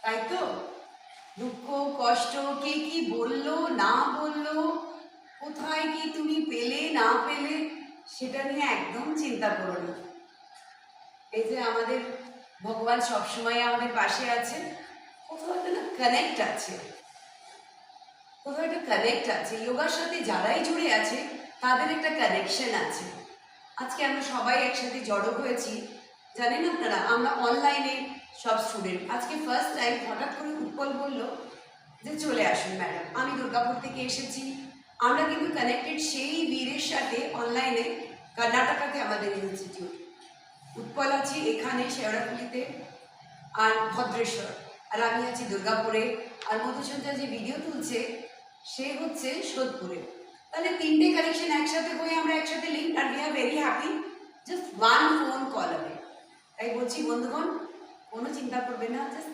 তাই তো? দুঃখ কষ্ট কে কি বললো না বললো, কোথায় কি তুমি পেলে না পেলে, সেটা নিয়ে একদম চিন্তা করো না। এই যে আমাদের ভগবান সবসময় আমাদের পাশে আছে, কোথাও একটা না কানেক্ট আছে, কোথাও একটা কানেক্ট আছে। যোগার সাথে যারাই জুড়ে আছে তাদের একটা কানেকশন আছে। আজকে আমরা সবাই একসাথে জড়ো হয়েছি, জানেন আপনারা আমরা অনলাইনে সব স্টুডেন্ট। আজকে ফার্স্ট টাইম হঠাৎ করে উৎপল বলল যে চলে আসুন ম্যাডাম, আমি দুর্গাপুর থেকে এসেছি। আমরা কিন্তু কানেক্টেড সেই বীরের সাথে অনলাইনে, কর্ণাটকাতে আমাদের ইনস্টিটিউট। উৎপল আছি এখানে শেওড়াফুলিতে আর ভদ্রেশ্বর, আর আমি আছি দুর্গাপুরে। আর মধুসঞ্জয় যে ভিডিও তুলছে সে হচ্ছে সোদপুরে। তাহলে তিনটে কানেকশন একসাথে হয়ে আমরা একসাথে লিঙ্ক, আর we are very happy, just one phone call away. তাই বলছি বন্ধুগণ, কোনো চিন্তা করবে না, জাস্ট